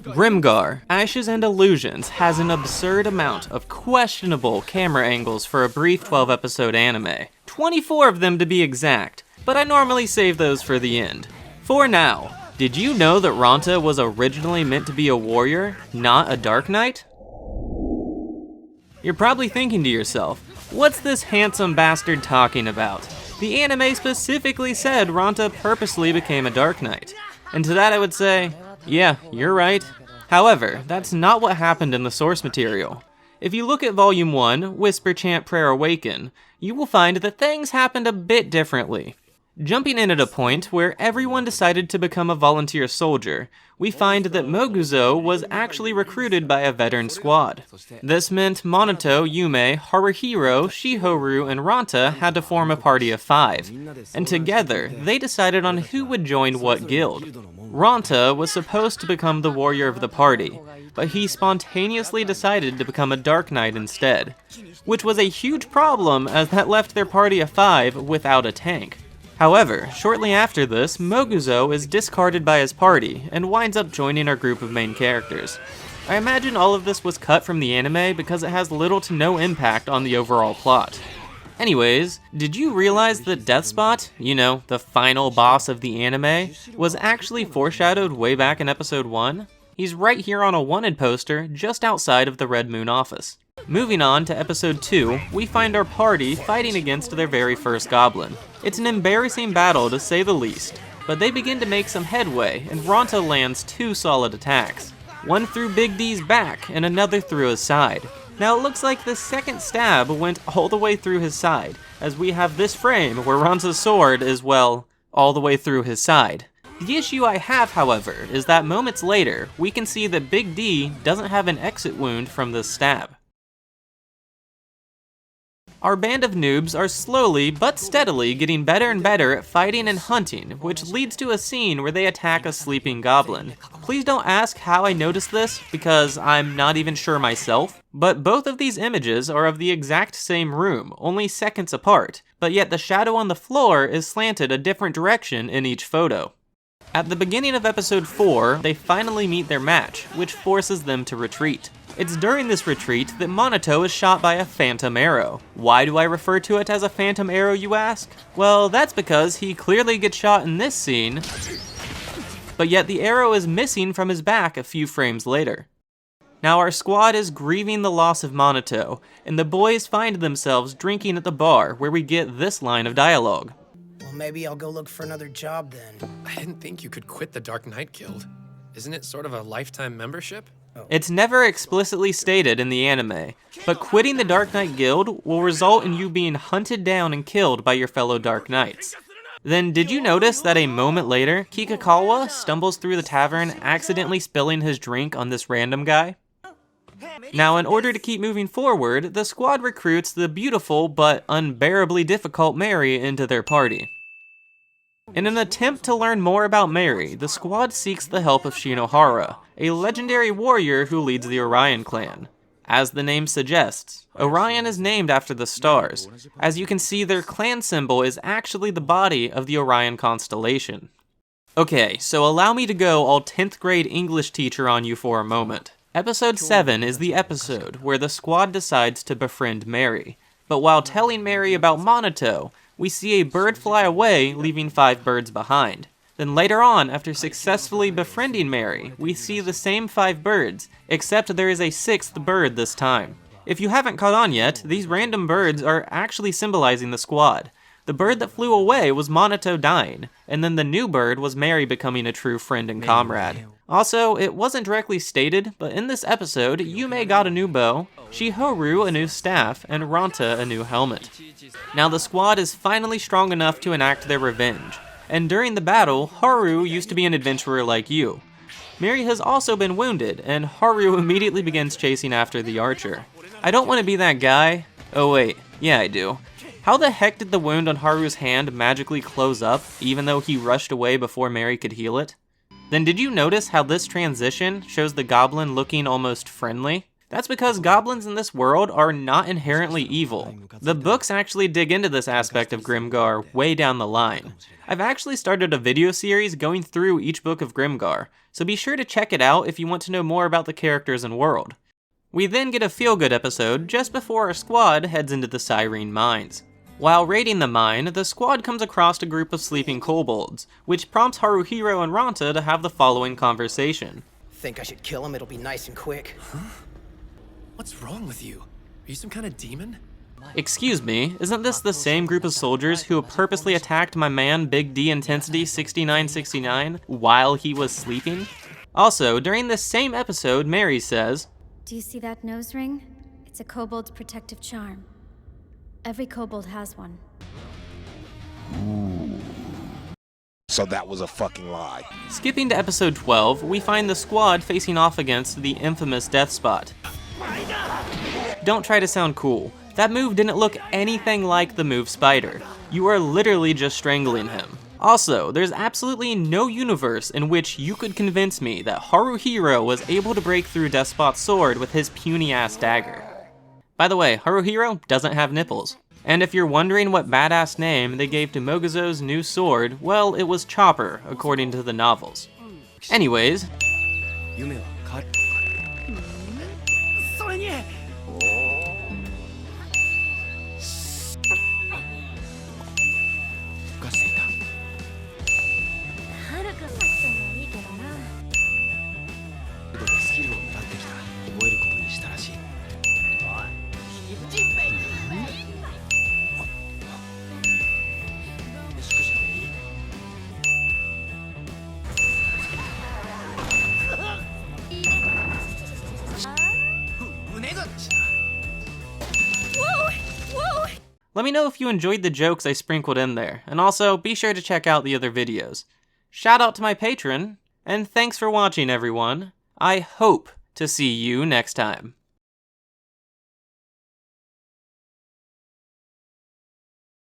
Grimgar, Ashes and Illusions has an absurd amount of questionable camera angles for a brief 12-episode anime. 24 of them to be exact, but I normally save those for the end. For now, did you know that Ranta was originally meant to be a warrior, not a Dark Knight? You're probably thinking to yourself, what's this handsome bastard talking about? The anime specifically said Ranta purposely became a Dark Knight. And to that I would say, yeah, you're right. However, that's not what happened in the source material. If you look at Volume 1, Whisper Chant Prayer Awaken, you will find that things happened a bit differently. Jumping in at a point where everyone decided to become a volunteer soldier, we find that Moguzo was actually recruited by a veteran squad. This meant Monoto, Yume, Haruhiro, Shihoru, and Ranta had to form a party of 5, and together they decided on who would join what guild. Ranta was supposed to become the warrior of the party, but he spontaneously decided to become a Dark Knight instead, which was a huge problem as that left their party of 5 without a tank. However, shortly after this, Moguzo is discarded by his party and winds up joining our group of main characters. I imagine all of this was cut from the anime because it has little to no impact on the overall plot. Anyways, did you realize that Deathspot, you know, the final boss of the anime, was actually foreshadowed way back in episode 1? He's right here on a wanted poster just outside of the Red Moon office. Moving on to episode 2, we find our party fighting against their very first goblin. It's an embarrassing battle to say the least, but they begin to make some headway and Ranta lands 2 solid attacks. One through Big D's back and another through his side. Now it looks like the second stab went all the way through his side, as we have this frame where Ranta's sword is, well, all the way through his side. The issue I have, however, is that moments later, we can see that Big D doesn't have an exit wound from this stab. Our band of noobs are slowly but steadily getting better and better at fighting and hunting, which leads to a scene where they attack a sleeping goblin. Please don't ask how I noticed this, because I'm not even sure myself, but both of these images are of the exact same room, only seconds apart, but yet the shadow on the floor is slanted a different direction in each photo. At the beginning of episode 4, they finally meet their match, which forces them to retreat. It's during this retreat that Monoto is shot by a phantom arrow. Why do I refer to it as a phantom arrow, you ask? Well, that's because he clearly gets shot in this scene, but yet the arrow is missing from his back a few frames later. Now our squad is grieving the loss of Monoto, and the boys find themselves drinking at the bar where we get this line of dialogue. Well, maybe I'll go look for another job then. I didn't think you could quit the Dark Knight Guild. Isn't it sort of a lifetime membership? It's never explicitly stated in the anime, but quitting the Dark Knight Guild will result in you being hunted down and killed by your fellow Dark Knights. Then did you notice that a moment later, Kikakawa stumbles through the tavern accidentally spilling his drink on this random guy? Now in order to keep moving forward, the squad recruits the beautiful but unbearably difficult Mary into their party. In an attempt to learn more about Mary, the squad seeks the help of Shinohara, a legendary warrior who leads the Orion clan. As the name suggests, Orion is named after the stars. As you can see, their clan symbol is actually the body of the Orion constellation. Okay, so allow me to go all 10th grade English teacher on you for a moment. Episode 7 is the episode where the squad decides to befriend Mary. But while telling Mary about Monoto, we see a bird fly away, leaving 5 birds behind. Then later on, after successfully befriending Mary, we see the same 5 birds, except there is a 6th bird this time. If you haven't caught on yet, these random birds are actually symbolizing the squad. The bird that flew away was Monoto dying, and then the new bird was Mary becoming a true friend and comrade. Also, it wasn't directly stated, but in this episode, Yume got a new bow, Shihoru a new staff, and Ranta a new helmet. Now the squad is finally strong enough to enact their revenge, and during the battle, Haru used to be an adventurer like you. Mary has also been wounded, and Haru immediately begins chasing after the archer. I don't want to be that guy. Oh wait, yeah I do. How the heck did the wound on Haru's hand magically close up, even though he rushed away before Mary could heal it? Then did you notice how this transition shows the goblin looking almost friendly? That's because goblins in this world are not inherently evil. The books actually dig into this aspect of Grimgar way down the line. I've actually started a video series going through each book of Grimgar, so be sure to check it out if you want to know more about the characters and world. We then get a feel-good episode just before our squad heads into the Cyrene Mines. While raiding the mine, the squad comes across a group of sleeping kobolds, which prompts Haruhiro and Ranta to have the following conversation. Think I should kill him? It'll be nice and quick. What's wrong with you? Are you some kind of demon? Excuse me, isn't this the same group of soldiers who purposely attacked my man Big D Intensity 6969 while he was sleeping? Also, during this same episode, Mary says, Do you see that nose ring? It's a kobold's protective charm. Every kobold has one. So that was a fucking lie. Skipping to episode 12, we find the squad facing off against the infamous Death Spot. Don't try to sound cool. That move didn't look anything like the move Spider. You are literally just strangling him. Also, there's absolutely no universe in which you could convince me that Haruhiro was able to break through Death Spot's sword with his puny-ass dagger. By the way, Haruhiro doesn't have nipples. And if you're wondering what badass name they gave to Moguzo's new sword, well, it was Chopper, according to the novels. Anyways, let me know if you enjoyed the jokes I sprinkled in there, and also be sure to check out the other videos. Shout out to my patron, and thanks for watching everyone. I hope to see you next time.